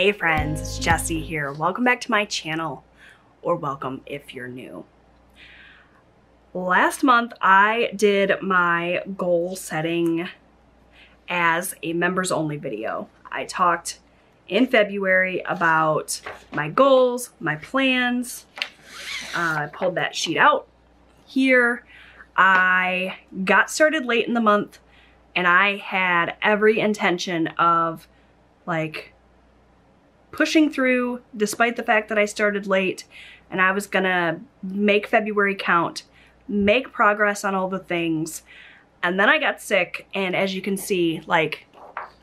Hey friends, it's Jessie here. Welcome back to my channel, or welcome if you're new. Last month I did my goal setting as a members only video. I talked in February about my goals, my plans. I pulled that sheet out here. I got started late in the month and I had every intention of like pushing through despite the fact that I started late, and I was gonna make February count, make progress on all the things. And then I got sick, and as you can see, like,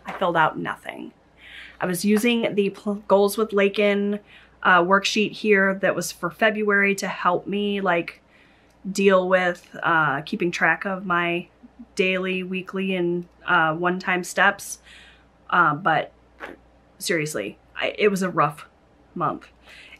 I filled out nothing. I was using the Goals with Lakin worksheet here that was for February to help me like deal with keeping track of my daily, weekly, and one-time steps. But seriously, it was a rough month.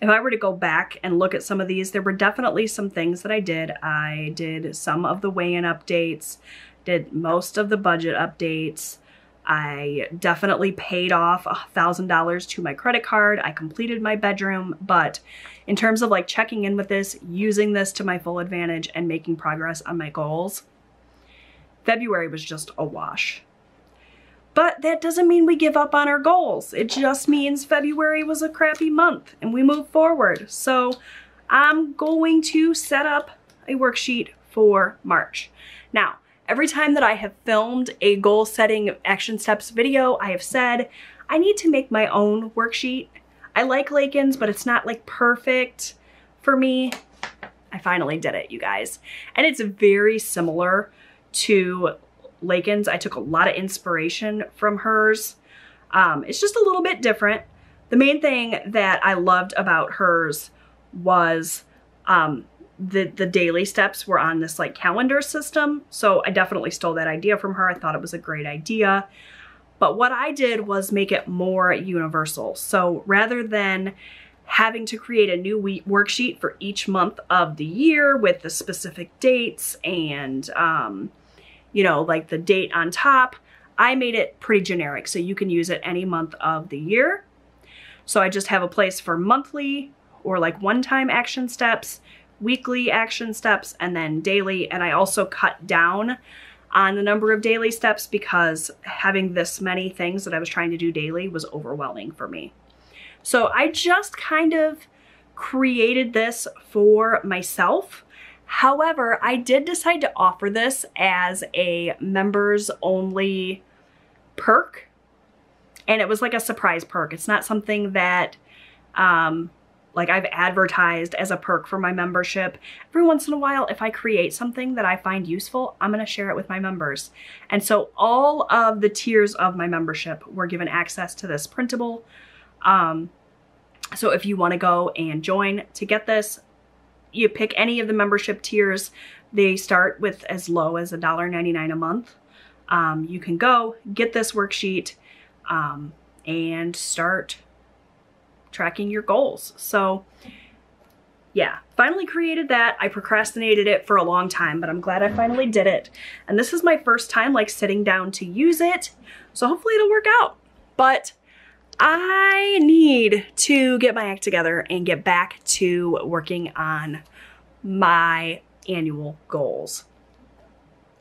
If I were to go back and look at some of these, there were definitely some things that I did. I did some of the weigh-in updates, did most of the budget updates. I definitely paid off $1,000 to my credit card. I completed my bedroom, but in terms of like checking in with this, using this to my full advantage and making progress on my goals, February was just a wash. But that doesn't mean we give up on our goals. It just means February was a crappy month and we move forward. So I'm going to set up a worksheet for March. Now, every time that I have filmed a goal setting action steps video, I have said I need to make my own worksheet. I like Lakin's, but it's not like perfect for me. I finally did it, you guys. And it's very similar to Lakin's. I took a lot of inspiration from hers. It's just a little bit different. The main thing that I loved about hers was the daily steps were on this like calendar system. So I definitely stole that idea from her. I thought it was a great idea. But what I did was make it more universal. So rather than having to create a new worksheet for each month of the year with the specific dates and you know, like the date on top, I made it pretty generic so you can use it any month of the year. So I just have a place for monthly or like one-time action steps, weekly action steps, and then daily. And I also cut down on the number of daily steps because having this many things that I was trying to do daily was overwhelming for me. So I just kind of created this for myself. However, I did decide to offer this as a members only perk, and it was like a surprise perk. It's not something that like I've advertised as a perk for my membership. Every once in a while, if I create something that I find useful, I'm gonna share it with my members. And so all of the tiers of my membership were given access to this printable. So if you wanna go and join to get this, you pick any of the membership tiers. They start with as low as $1.99 a month. You can go get this worksheet and start tracking your goals. So yeah, finally created that. I procrastinated it for a long time, but I'm glad I finally did it. And this is my first time like sitting down to use it. So hopefully it'll work out. But I need to get my act together and get back to working on my annual goals.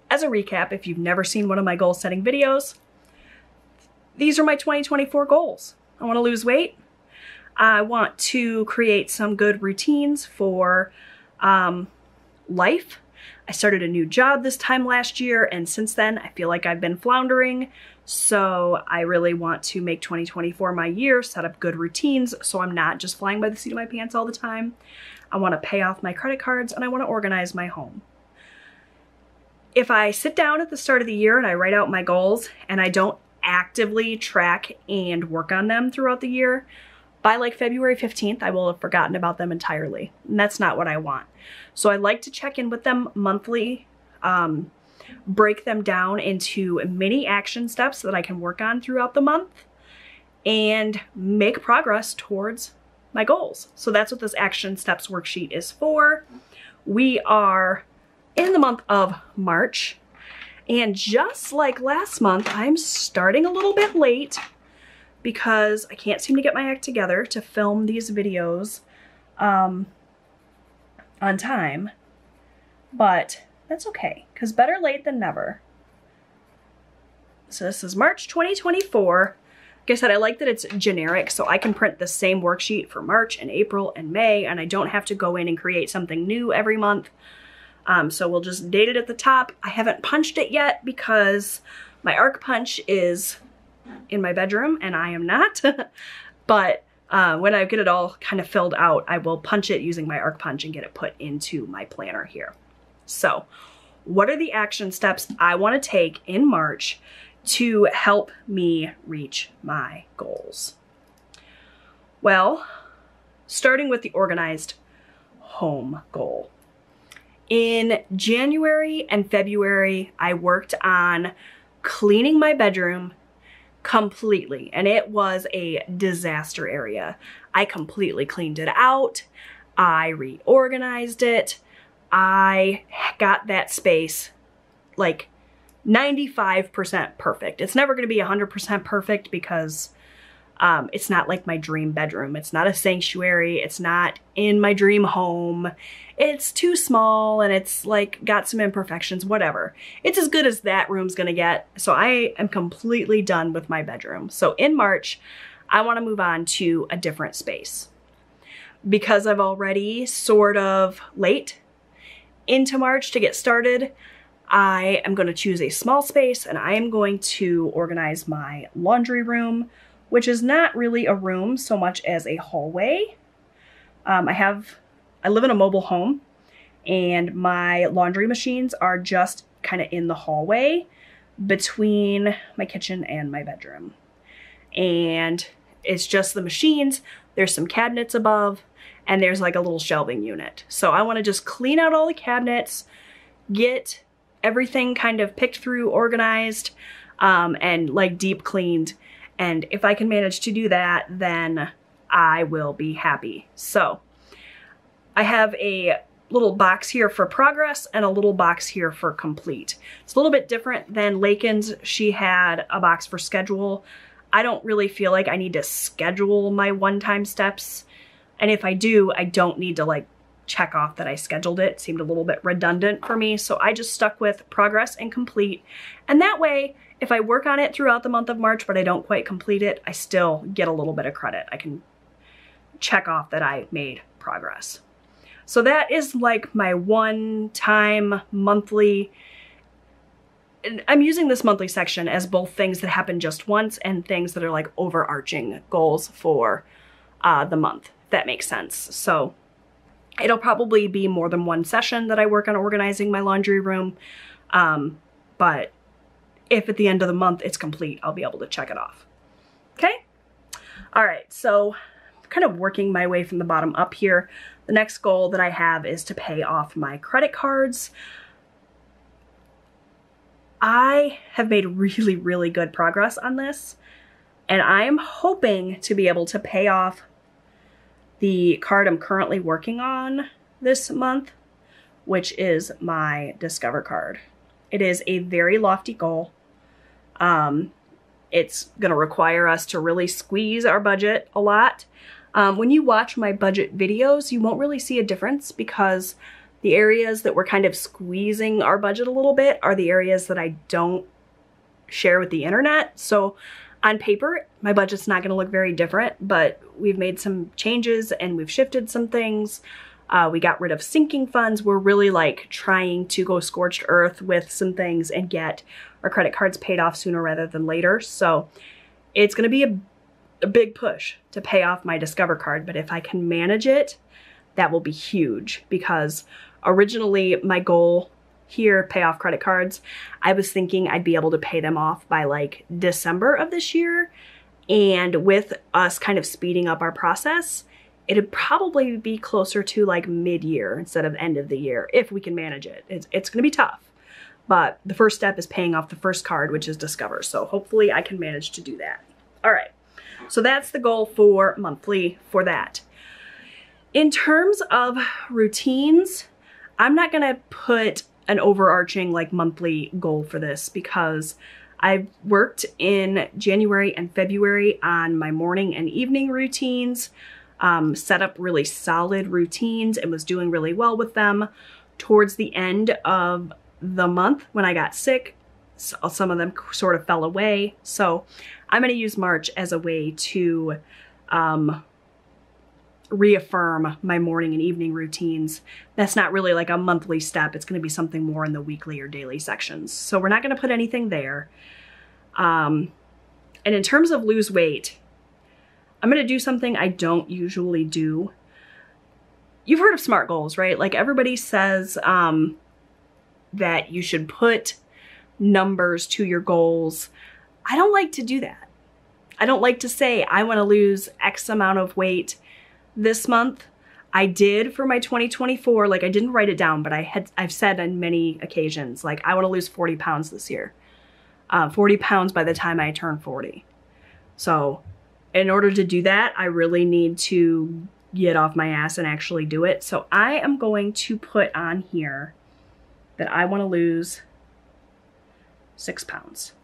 As a recap, if you've never seen one of my goal setting videos, these are my 2024 goals. I want to lose weight. I want to create some good routines for life. I started a new job this time last year, and since then I feel like I've been floundering. So I really want to make 2024 my year, set up good routines so I'm not just flying by the seat of my pants all the time. I want to pay off my credit cards and I want to organize my home. If I sit down at the start of the year and I write out my goals and I don't actively track and work on them throughout the year, by like February 15th, I will have forgotten about them entirely. And that's not what I want. So I like to check in with them monthly, break them down into mini action steps that I can work on throughout the month and make progress towards my goals. So that's what this action steps worksheet is for. We are in the month of March, and just like last month, I'm starting a little bit late because I can't seem to get my act together to film these videos on time, but that's okay, because better late than never. So this is March 2024. Like I said, I like that it's generic, so I can print the same worksheet for March and April and May, and I don't have to go in and create something new every month. So we'll just date it at the top. I haven't punched it yet because my arc punch is in my bedroom and I am not. But when I get it all kind of filled out, I will punch it using my arc punch and get it put into my planner here. So what are the action steps I want to take in March to help me reach my goals? Well, starting with the organized home goal. In January and February, I worked on cleaning my bedroom completely, and it was a disaster area. I completely cleaned it out. I reorganized it. I got that space like 95% perfect. It's never going to be 100% perfect because it's not like my dream bedroom. It's not a sanctuary. It's not in my dream home. It's too small and it's like got some imperfections, whatever. It's as good as that room's gonna get. So I am completely done with my bedroom. So in March, I wanna move on to a different space. Because I've already sort of late into March to get started, I am gonna choose a small space and I am going to organize my laundry room, which is not really a room so much as a hallway. I live in a mobile home and my laundry machines are just kind of in the hallway between my kitchen and my bedroom. And it's just the machines, there's some cabinets above, and there's like a little shelving unit. So I want to just clean out all the cabinets, get everything kind of picked through, organized, and like deep cleaned. And if I can manage to do that, then I will be happy. So I have a little box here for progress and a little box here for complete. It's a little bit different than Lakin's. She had a box for schedule. I don't really feel like I need to schedule my one-time steps. And if I do, I don't need to like check off that I scheduled it. It seemed a little bit redundant for me. So I just stuck with progress and complete. And that way, if I work on it throughout the month of March, but I don't quite complete it, I still get a little bit of credit. I can check off that I made progress. So that is like my one-time monthly. I'm using this monthly section as both things that happen just once and things that are like overarching goals for the month, if that makes sense. So it'll probably be more than one session that I work on organizing my laundry room. But if at the end of the month it's complete, I'll be able to check it off. Okay? All right, so kind of working my way from the bottom up here. The next goal that I have is to pay off my credit cards. I have made really, really good progress on this, and I'm hoping to be able to pay off the card I'm currently working on this month, which is my Discover card. It is a very lofty goal. It's gonna require us to really squeeze our budget a lot. When you watch my budget videos, you won't really see a difference because the areas that we're kind of squeezing our budget a little bit are the areas that I don't share with the internet. So on paper, my budget's not going to look very different, but we've made some changes and we've shifted some things. We got rid of sinking funds. We're really like trying to go scorched earth with some things and get our credit cards paid off sooner rather than later. So it's going to be a big push to pay off my Discover card, but if I can manage it, that will be huge because originally my goal here, pay off credit cards, I was thinking I'd be able to pay them off by like December of this year. And with us kind of speeding up our process, it'd probably be closer to like mid-year instead of end of the year if we can manage it. It's going to be tough, but the first step is paying off the first card, which is Discover. So hopefully I can manage to do that. All right. So that's the goal for monthly for that. In terms of routines, I'm not gonna put an overarching like monthly goal for this because I worked in January and February on my morning and evening routines, set up really solid routines and was doing really well with them. Towards the end of the month when I got sick, some of them sort of fell away. So I'm going to use March as a way to reaffirm my morning and evening routines. That's not really like a monthly step. It's going to be something more in the weekly or daily sections. So we're not going to put anything there. And in terms of lose weight, I'm going to do something I don't usually do. You've heard of SMART goals, right? Like everybody says that you should put numbers to your goals. I don't like to do that. I don't like to say I want to lose X amount of weight this month. I did for my 2024, like I didn't write it down, but I've said on many occasions, like I want to lose 40 pounds this year. 40 pounds by the time I turn 40. So in order to do that, I really need to get off my ass and actually do it. So I am going to put on here that I want to lose 6 pounds.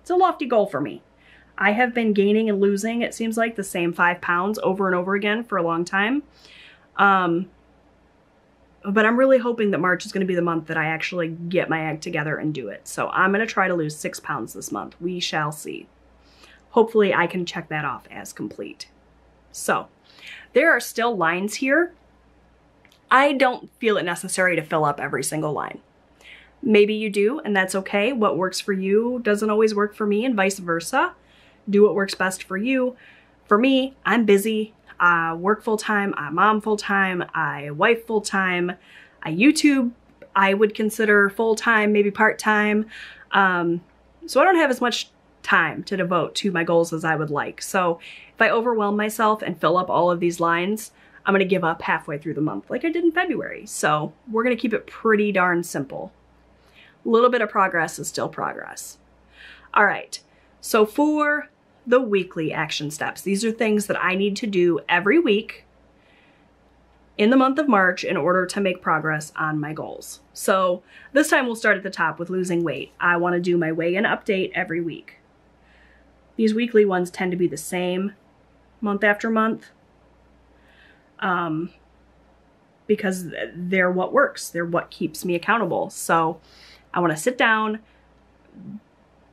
It's a lofty goal for me. I have been gaining and losing, it seems like, the same 5 pounds over and over again for a long time. But I'm really hoping that March is going to be the month that I actually get my act together and do it. So I'm going to try to lose 6 pounds this month. We shall see. Hopefully I can check that off as complete. So there are still lines here. I don't feel it necessary to fill up every single line. Maybe you do, and that's okay. What works for you doesn't always work for me, and vice versa. Do what works best for you. For me, I'm busy. I work full-time, I mom full-time, I wife full-time, I YouTube, I would consider full-time, maybe part-time. So I don't have as much time to devote to my goals as I would like. So if I overwhelm myself and fill up all of these lines, I'm gonna give up halfway through the month like I did in February. So we're gonna keep it pretty darn simple. A little bit of progress is still progress. All right, so for the weekly action steps, these are things that I need to do every week in the month of March in order to make progress on my goals. So this time we'll start at the top with losing weight. I want to do my weigh-in update every week. These weekly ones tend to be the same month after month because they're what works. They're what keeps me accountable. So I want to sit down,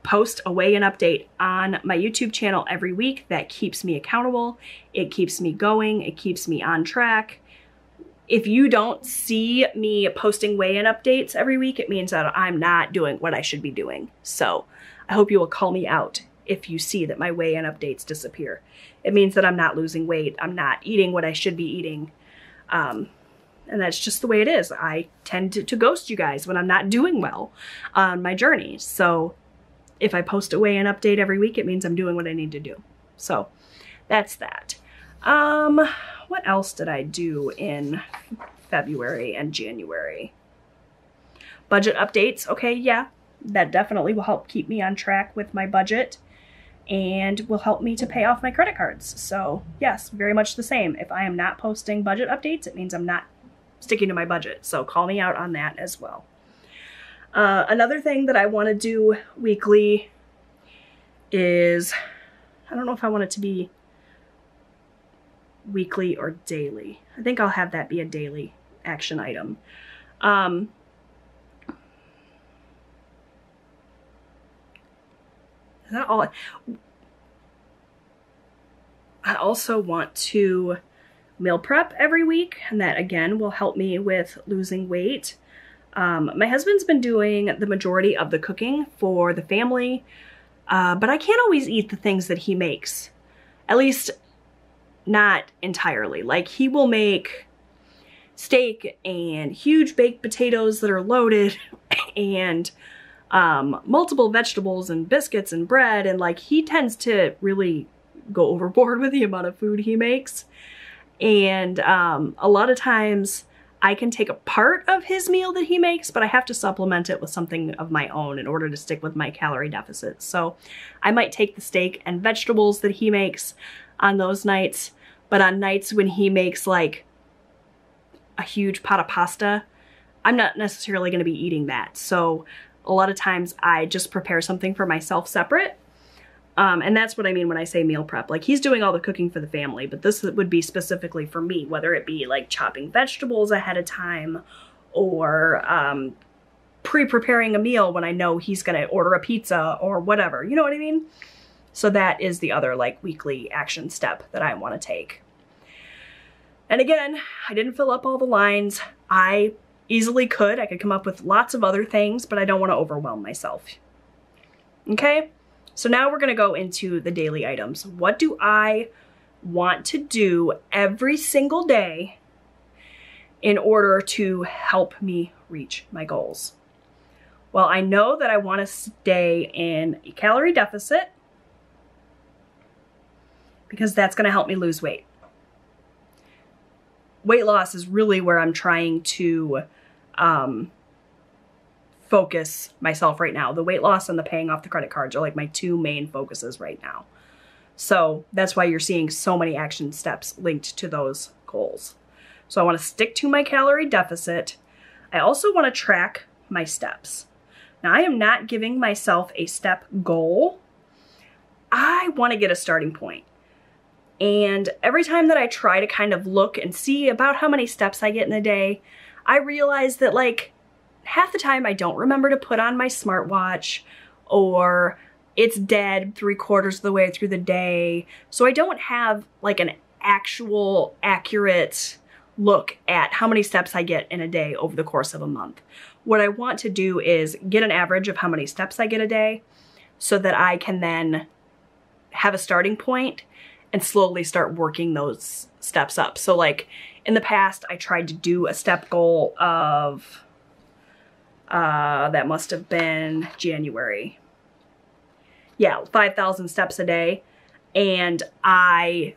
post a weigh-in update on my YouTube channel every week. That keeps me accountable. It keeps me going. It keeps me on track. If you don't see me posting weigh-in updates every week, it means that I'm not doing what I should be doing. So I hope you will call me out if you see that my weigh-in updates disappear. It means that I'm not losing weight. I'm not eating what I should be eating. And that's just the way it is. I tend to ghost you guys when I'm not doing well on my journey. So if I post a weigh-in update every week, it means I'm doing what I need to do. So that's that. What else did I do in February and January? Budget updates. Okay, yeah, that definitely will help keep me on track with my budget and will help me to pay off my credit cards. So yes, very much the same. If I am not posting budget updates, it means I'm not sticking to my budget. So call me out on that as well. Another thing that I want to do weekly is, I don't know if I want it to be weekly or daily. I think I'll have that be a daily action item. Is that all? I also want to meal prep every week, and that again will help me with losing weight. My husband's been doing the majority of the cooking for the family, but I can't always eat the things that he makes, at least not entirely. Like he will make steak and huge baked potatoes that are loaded and multiple vegetables and biscuits and bread, and like he tends to really go overboard with the amount of food he makes. And a lot of times I can take a part of his meal that he makes, but I have to supplement it with something of my own in order to stick with my calorie deficit. So I might take the steak and vegetables that he makes on those nights, but on nights when he makes like a huge pot of pasta, I'm not necessarily going to be eating that. So A lot of times I just prepare something for myself separate. And that's what I mean when I say meal prep. Like, he's doing all the cooking for the family, but this would be specifically for me, whether it be like chopping vegetables ahead of time or pre-preparing a meal when I know he's gonna order a pizza or whatever, you know what I mean? So that is the other like weekly action step that I want to take. And again, I didn't fill up all the lines. I easily could. I could come up with lots of other things, but I don't want to overwhelm myself. Okay? So now we're going to go into the daily items. What do I want to do every single day in order to help me reach my goals? Well, I know that I want to stay in a calorie deficit because that's going to help me lose weight. Weight loss is really where I'm trying to focus myself right now. The weight loss and the paying off the credit cards are like my two main focuses right now. So that's why you're seeing so many action steps linked to those goals. So I want to stick to my calorie deficit. I also want to track my steps. Now, I am not giving myself a step goal. I want to get a starting point. And every time that I try to kind of look and see about how many steps I get in a day, I realize that like half the time I don't remember to put on my smartwatch, or it's dead 3/4 of the way through the day. So I don't have like an actual accurate look at how many steps I get in a day over the course of a month. What I want to do is get an average of how many steps I get a day so that I can then have a starting point and slowly start working those steps up. So like in the past, I tried to do a step goal of, that must have been January. Yeah, 5,000 steps a day. And I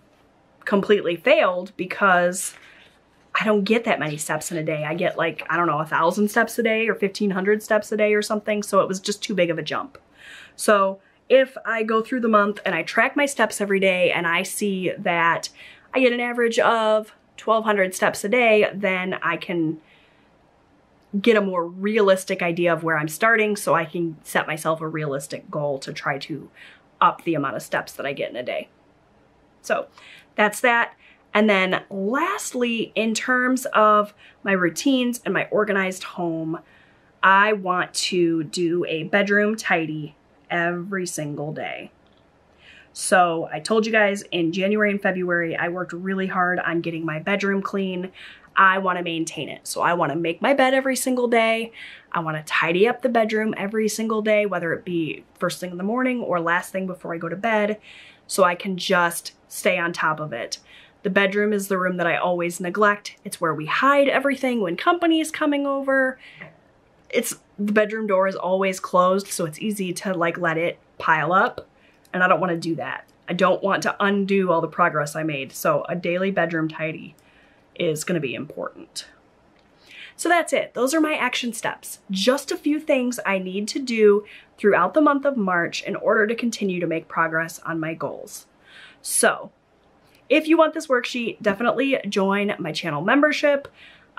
completely failed because I don't get that many steps in a day. I get like, I don't know, 1,000 steps a day or 1,500 steps a day or something. So it was just too big of a jump. So if I go through the month and I track my steps every day and I see that I get an average of 1,200 steps a day, then I can get a more realistic idea of where I'm starting so I can set myself a realistic goal to try to up the amount of steps that I get in a day. So that's that. And then lastly, in terms of my routines and my organized home, I want to do a bedroom tidy every single day. So I told you guys in January and February, I worked really hard on getting my bedroom clean. I want to maintain it. So I want to make my bed every single day. I want to tidy up the bedroom every single day, whether it be first thing in the morning or last thing before I go to bed, so I can just stay on top of it. The bedroom is the room that I always neglect. It's where we hide everything when company is coming over. The bedroom door is always closed, so it's easy to like let it pile up, and I don't want to do that. I don't want to undo all the progress I made, so a daily bedroom tidy is going to be important. So that's it. Those are my action steps. Just a few things I need to do throughout the month of March in order to continue to make progress on my goals. So if you want this worksheet, definitely join my channel membership.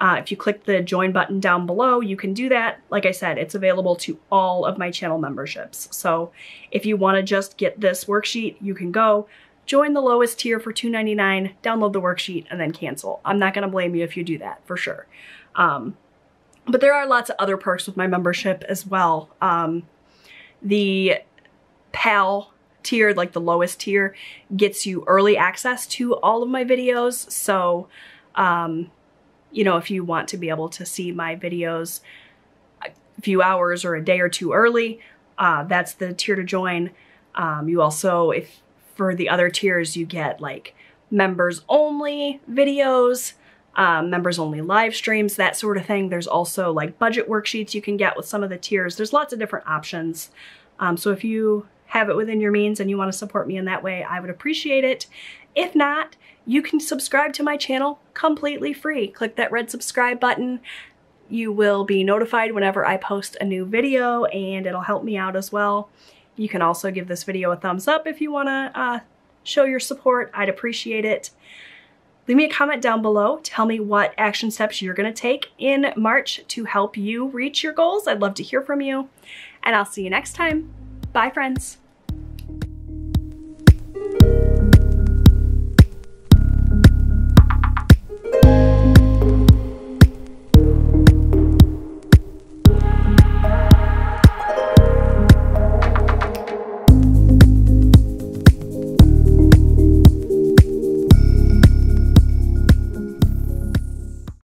If you click the join button down below, you can do that. Like I said, it's available to all of my channel memberships. So if you want to just get this worksheet, you can go join the lowest tier for $2.99, download the worksheet, and then cancel. I'm not going to blame you if you do that, for sure. But there are lots of other perks with my membership as well. The PAL tier, like the lowest tier, gets you early access to all of my videos. So, you know, if you want to be able to see my videos a few hours or a day or two early, that's the tier to join. You also, for the other tiers, you get like members only videos, members only live streams, that sort of thing. There's also like budget worksheets you can get with some of the tiers. There's lots of different options. So if you have it within your means and you want to support me in that way, I would appreciate it. If not, you can subscribe to my channel completely free. Click that red subscribe button. You will be notified whenever I post a new video, and it'll help me out as well. You can also give this video a thumbs up if you want to show your support. I'd appreciate it. Leave me a comment down below. Tell me what action steps you're gonna take in March to help you reach your goals. I'd love to hear from you. And I'll see you next time. Bye, friends.